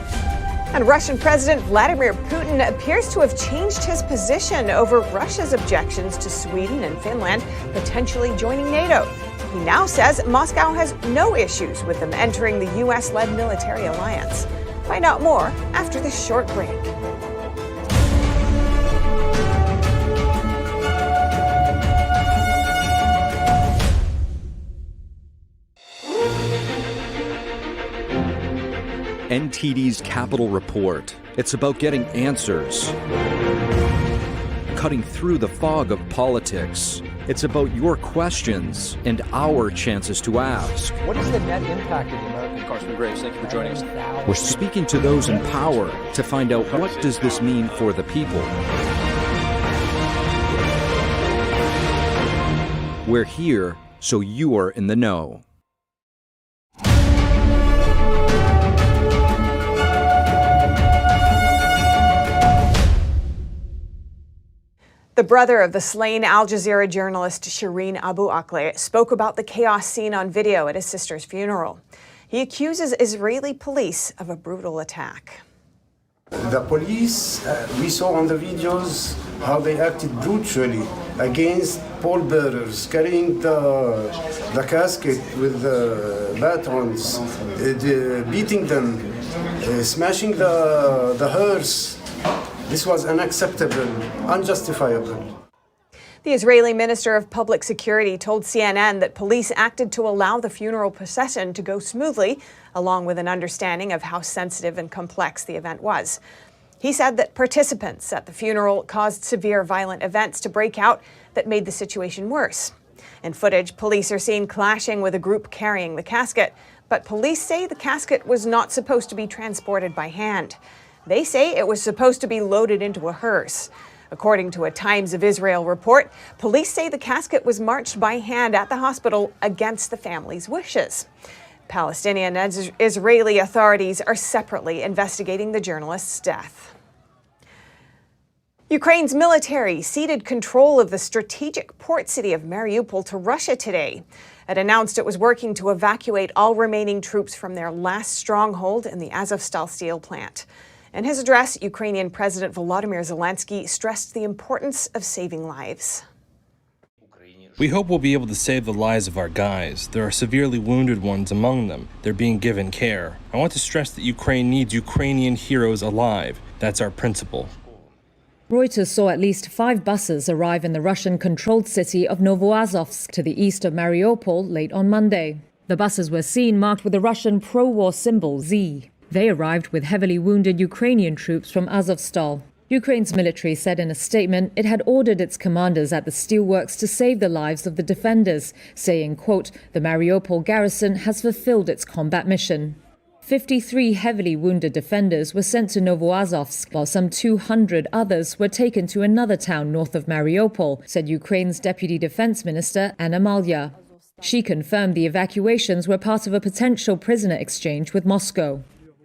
And Russian President Vladimir Putin appears to have changed his position over Russia's objections to Sweden and Finland potentially joining NATO. He now says Moscow has no issues with them entering the U.S.-led military alliance. Find out more after this short break. NTD's Capitol Report. It's about getting answers, cutting through the fog of politics. It's about your questions and our chances to ask. What is the net impact of the American incarceration? Graves, thank you for joining us. We're speaking to those in power to find out what does this mean for the people. We're here so you are in the know. The brother of the slain Al Jazeera journalist Shireen Abu Akleh spoke about the chaos seen on video at his sister's funeral. He accuses Israeli police of a brutal attack. The police, we saw on the videos how they acted brutally against pallbearers, carrying the casket with the batons, beating them, smashing the hearse. This was unacceptable, unjustifiable. The Israeli Minister of Public Security told CNN that police acted to allow the funeral procession to go smoothly, along with an understanding of how sensitive and complex the event was. He said that participants at the funeral caused severe violent events to break out that made the situation worse. In footage, police are seen clashing with a group carrying the casket, but police say the casket was not supposed to be transported by hand. They say it was supposed to be loaded into a hearse. According to a Times of Israel report, police say the casket was marched by hand at the hospital against the family's wishes. Palestinian and Israeli authorities are separately investigating the journalist's death. Ukraine's military ceded control of the strategic port city of Mariupol to Russia today. It announced it was working to evacuate all remaining troops from their last stronghold in the Azovstal steel plant. In his address, Ukrainian President Volodymyr Zelensky stressed the importance of saving lives. We hope we'll be able to save the lives of our guys. There are severely wounded ones among them. They're being given care. I want to stress that Ukraine needs Ukrainian heroes alive. That's our principle. Reuters saw at least 5 buses arrive in the Russian-controlled city of Novoazovsk to the east of Mariupol late on Monday. The buses were seen marked with the Russian pro-war symbol Z. They arrived with heavily wounded Ukrainian troops from Azovstal. Ukraine's military said in a statement it had ordered its commanders at the Steelworks to save the lives of the defenders, saying, quote, "The Mariupol garrison has fulfilled its combat mission." 53 heavily wounded defenders were sent to Novoazovsk, while some 200 others were taken to another town north of Mariupol, said Ukraine's Deputy Defense Minister Anna Malya. She confirmed the evacuations were part of a potential prisoner exchange with Moscow.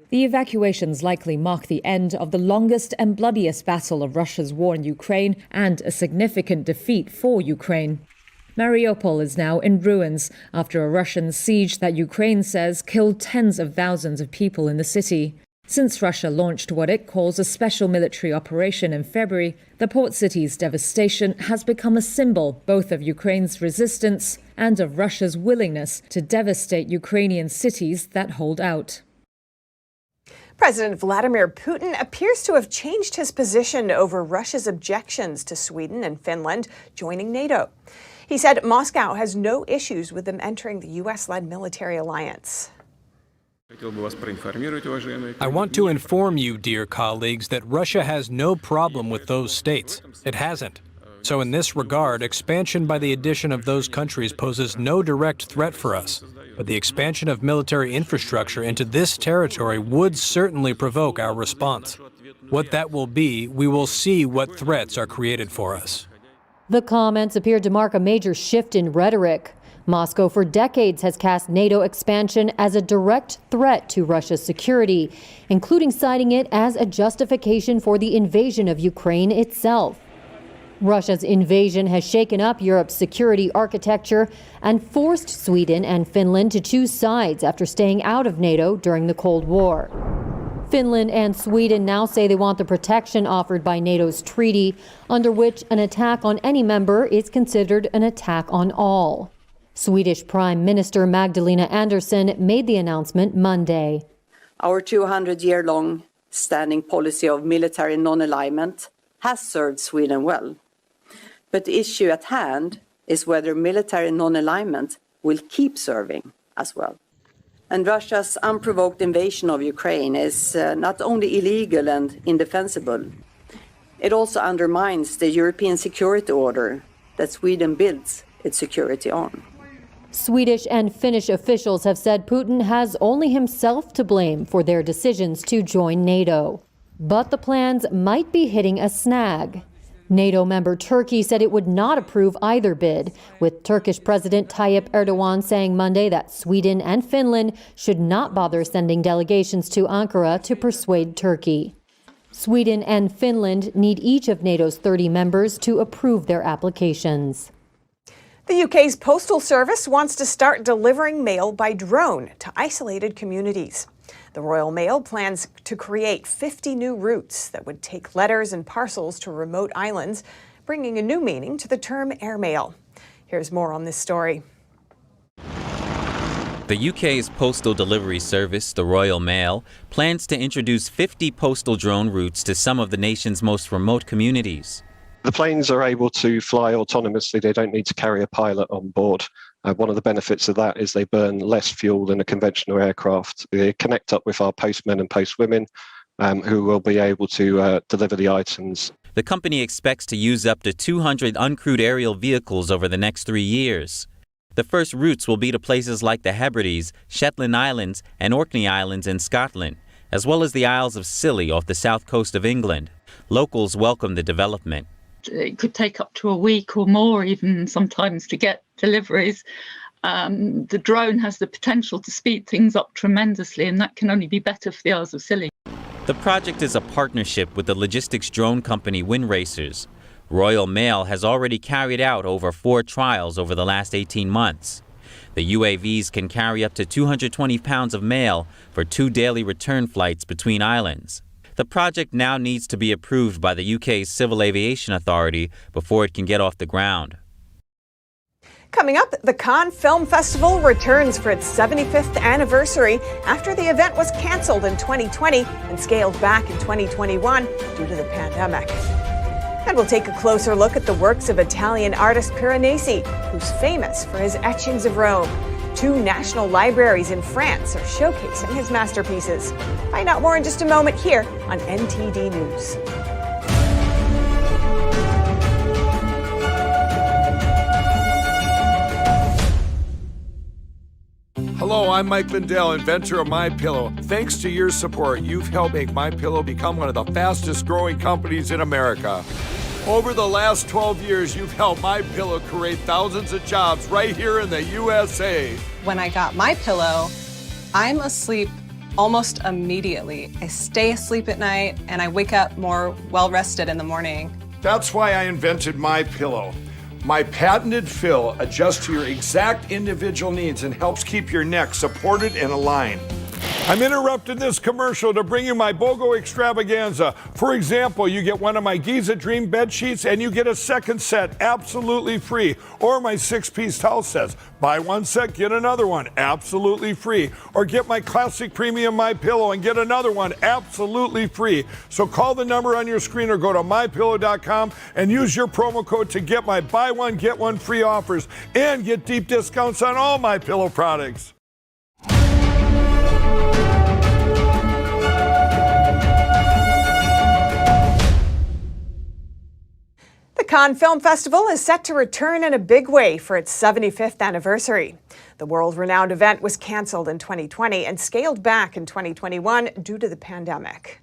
The evacuations likely mark the end of the longest and bloodiest battle of Russia's war in Ukraine and a significant defeat for Ukraine. Mariupol is now in ruins after a Russian siege that Ukraine says killed tens of thousands of people in the city. Since Russia launched what it calls a special military operation in February, the port city's devastation has become a symbol both of Ukraine's resistance and of Russia's willingness to devastate Ukrainian cities that hold out. President Vladimir Putin appears to have changed his position over Russia's objections to Sweden and Finland joining NATO. He said Moscow has no issues with them entering the U.S.-led military alliance. I want to inform you, dear colleagues, that Russia has no problem with those states. It hasn't. So in this regard, expansion by the addition of those countries poses no direct threat for us. But the expansion of military infrastructure into this territory would certainly provoke our response. What that will be, we will see what threats are created for us. The comments appeared to mark a major shift in rhetoric. Moscow for decades has cast NATO expansion as a direct threat to Russia's security, including citing it as a justification for the invasion of Ukraine itself. Russia's invasion has shaken up Europe's security architecture and forced Sweden and Finland to choose sides after staying out of NATO during the Cold War. Finland and Sweden now say they want the protection offered by NATO's treaty, under which an attack on any member is considered an attack on all. Swedish Prime Minister Magdalena Andersson made the announcement Monday. Our 200-year-long standing policy of military non-alignment has served Sweden well. But the issue at hand is whether military non-alignment will keep serving as well. And Russia's unprovoked invasion of Ukraine is not only illegal and indefensible, it also undermines the European security order that Sweden builds its security on. Swedish and Finnish officials have said Putin has only himself to blame for their decisions to join NATO. But the plans might be hitting a snag. NATO member Turkey said it would not approve either bid, with Turkish President Tayyip Erdogan saying Monday that Sweden and Finland should not bother sending delegations to Ankara to persuade Turkey. Sweden and Finland need each of NATO's 30 members to approve their applications. The UK's Postal Service wants to start delivering mail by drone to isolated communities. The Royal Mail plans to create 50 new routes that would take letters and parcels to remote islands, bringing a new meaning to the term airmail. Here's more on this story. The UK's postal delivery service, the Royal Mail, plans to introduce 50 postal drone routes to some of the nation's most remote communities. The planes are able to fly autonomously. They don't need to carry a pilot on board. One of the benefits of that is they burn less fuel than a conventional aircraft. They connect up with our postmen and postwomen who will be able to deliver the items. The company expects to use up to 200 uncrewed aerial vehicles over the next 3 years. The first routes will be to places like the Hebrides, Shetland Islands, and Orkney Islands in Scotland, as well as the Isles of Scilly off the south coast of England. Locals welcome the development. It could take up to a week or more even sometimes to get deliveries. The drone has the potential to speed things up tremendously, and that can only be better for the Isles of Scilly. The project is a partnership with the logistics drone company Windracers. Royal Mail has already carried out over 4 trials over the last 18 months. The UAVs can carry up to 220 pounds of mail for 2 daily return flights between islands. The project now needs to be approved by the UK's Civil Aviation Authority before it can get off the ground. Coming up, the Cannes Film Festival returns for its 75th anniversary after the event was cancelled in 2020 and scaled back in 2021 due to the pandemic. And we'll take a closer look at the works of Italian artist Piranesi, who's famous for his etchings of Rome. 2 national libraries in France are showcasing his masterpieces. Find out more in just a moment here on NTD News. Hello, I'm Mike Lindell, inventor of MyPillow. Thanks to your support, you've helped make MyPillow become one of the fastest growing companies in America. Over the last 12 years, you've helped MyPillow create thousands of jobs right here in the USA. When I got MyPillow, I'm asleep almost immediately. I stay asleep at night and I wake up more well-rested in the morning. That's why I invented MyPillow. My patented fill adjusts to your exact individual needs and helps keep your neck supported and aligned. I'm interrupting this commercial to bring you my BOGO extravaganza. For example, you get one of my Giza Dream bed sheets and you get a second set absolutely free. Or my 6-piece towel sets. Buy one set, get another one absolutely free. Or get my classic premium MyPillow and get another one absolutely free. So call the number on your screen or go to mypillow.com and use your promo code to get my buy one, get one free offers and get deep discounts on all MyPillow products. The Cannes Film Festival is set to return in a big way for its 75th anniversary. The world-renowned event was cancelled in 2020 and scaled back in 2021 due to the pandemic.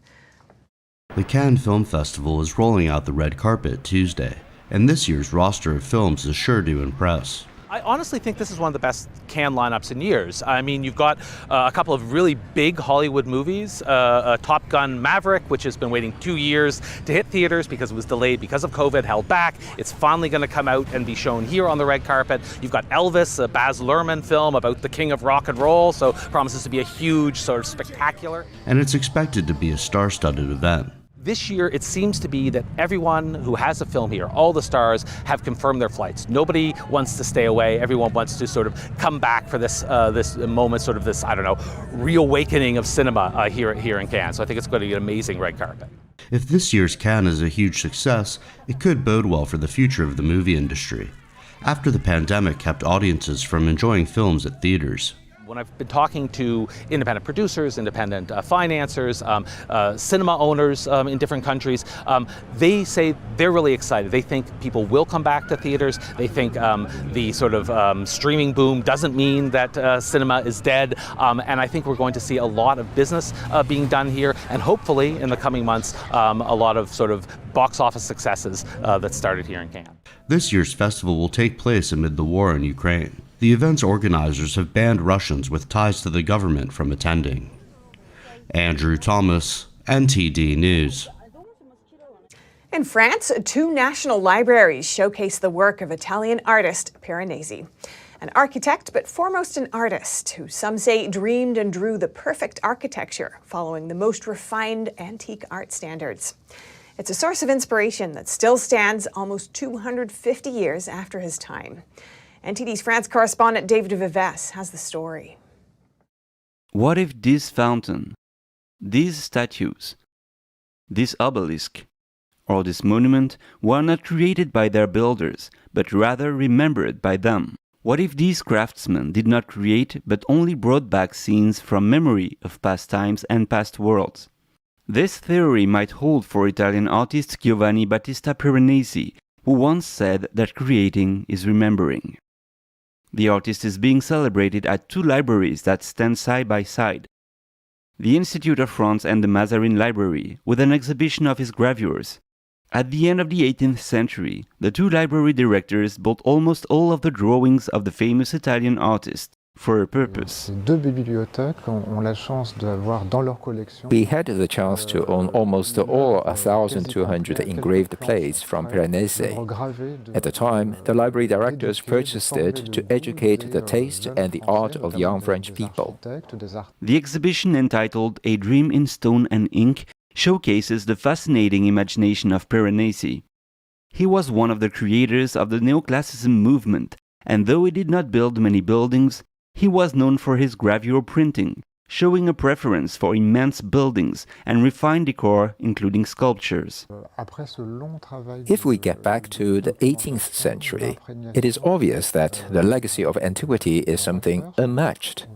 The Cannes Film Festival is rolling out the red carpet Tuesday, and this year's roster of films is sure to impress. I honestly think this is one of the best Cannes lineups in years. I mean, you've got a couple of really big Hollywood movies, Top Gun Maverick, which has been waiting 2 years to hit theaters because it was delayed because of COVID, held back. It's finally going to come out and be shown here on the red carpet. You've got Elvis, a Baz Luhrmann film about the king of rock and roll, so promises to be a huge sort of spectacular. And it's expected to be a star-studded event. This year, it seems to be that everyone who has a film here, all the stars, have confirmed their flights. Nobody wants to stay away. Everyone wants to sort of come back for this this moment, sort of this, I don't know, reawakening of cinema here in Cannes. So I think it's going to be an amazing red carpet. If this year's Cannes is a huge success, it could bode well for the future of the movie industry. After the pandemic kept audiences from enjoying films at theaters. When I've been talking to independent producers, independent financiers, cinema owners in different countries, they say they're really excited. They think people will come back to theaters. They think the sort of streaming boom doesn't mean that cinema is dead. And I think we're going to see a lot of business being done here, and hopefully in the coming months, a lot of sort of box office successes that started here in Cannes. This year's festival will take place amid the war in Ukraine. The event's organizers have banned Russians with ties to the government from attending. Andrew Thomas, NTD News. In France, 2 national libraries showcase the work of Italian artist Piranesi. An architect, but foremost an artist, who some say dreamed and drew the perfect architecture following the most refined antique art standards. It's a source of inspiration that still stands almost 250 years after his time. NTD's France correspondent David Vives has the story. What if this fountain, these statues, this obelisk, or this monument were not created by their builders, but rather remembered by them? What if these craftsmen did not create, but only brought back scenes from memory of past times and past worlds? This theory might hold for Italian artist Giovanni Battista Piranesi, who once said that creating is remembering. The artist is being celebrated at 2 libraries that stand side by side, the Institute of France and the Mazarin Library, with an exhibition of his gravures. At the end of the 18th century, the 2 library directors bought almost all of the drawings of the famous Italian artist for a purpose. We had the chance to own almost all 1,200 engraved plates from Piranesi. At the time, the library directors purchased it to educate the taste and the art of young French people. The exhibition, entitled A Dream in Stone and Ink, showcases the fascinating imagination of Piranesi. He was one of the creators of the neoclassicism movement, and though he did not build many buildings, he was known for his gravure printing, showing a preference for immense buildings and refined decor, including sculptures. If we get back to the 18th century, it is obvious that the legacy of antiquity is something unmatched.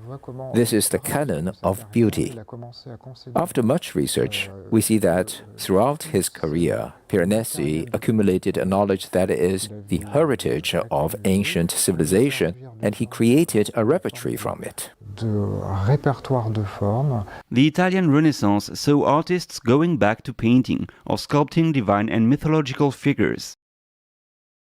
This is the canon of beauty. After much research, we see that throughout his career, Piranesi accumulated a knowledge that is the heritage of ancient civilization, and he created a repertoire from it. The Italian Renaissance saw artists going back to painting or sculpting divine and mythological figures.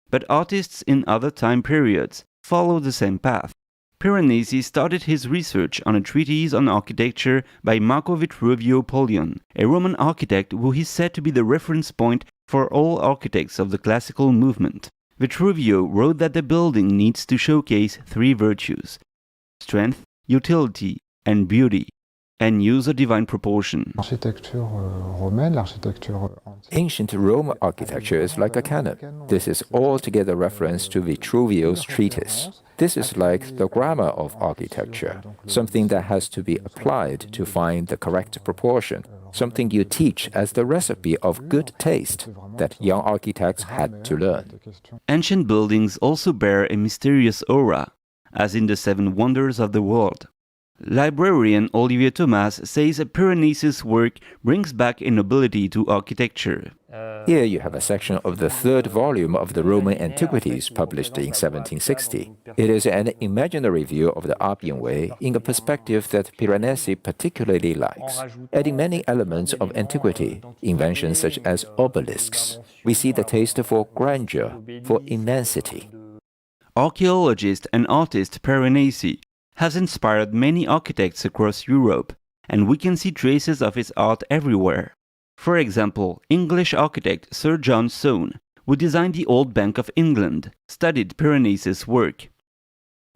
But artists in other time periods followed the same path. Piranesi started his research on a treatise on architecture by Marco Vitruvio Polion, a Roman architect who is said to be the reference point for all architects of the classical movement. Vitruvio wrote that the building needs to showcase 3 virtues: strength, utility, and beauty, and use a divine proportion. Ancient Rome architecture is like a canon. This is altogether reference to Vitruvio's treatise. This is like the grammar of architecture, something that has to be applied to find the correct proportion, something you teach as the recipe of good taste that young architects had to learn. Ancient buildings also bear a mysterious aura, as in the 7 wonders of the world. Librarian Olivier Thomas says Piranesi's work brings back a nobility to architecture. Here you have a section of the 3rd volume of the Roman Antiquities published in 1760. It is an imaginary view of the Appian Way in a perspective that Piranesi particularly likes, adding many elements of antiquity, inventions such as obelisks. We see the taste for grandeur, for immensity. Archaeologist and artist Piranesi has inspired many architects across Europe, and we can see traces of his art everywhere. For example, English architect Sir John Soane, who designed the Old Bank of England, studied Piranesi's work.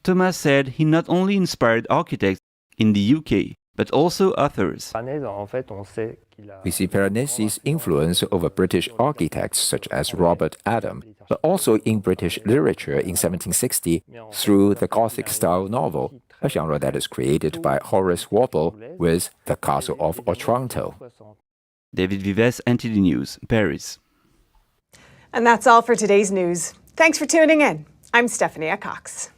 Thomas said he not only inspired architects in the UK, but also others. We see Piranesi's influence over British architects such as Robert Adam, but also in British literature in 1760 through the Gothic-style novel, a genre that is created by Horace Walpole with The Castle of Otranto. David Vives, NTD News, Paris. And that's all for today's news. Thanks for tuning in. I'm Stephanie Cox.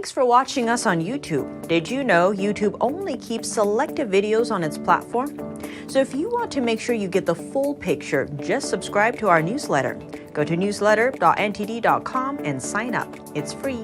Thanks for watching us on YouTube. Did you know YouTube only keeps selected videos on its platform? So if you want to make sure you get the full picture, just subscribe to our newsletter. Go to newsletter.ntd.com and sign up. It's free.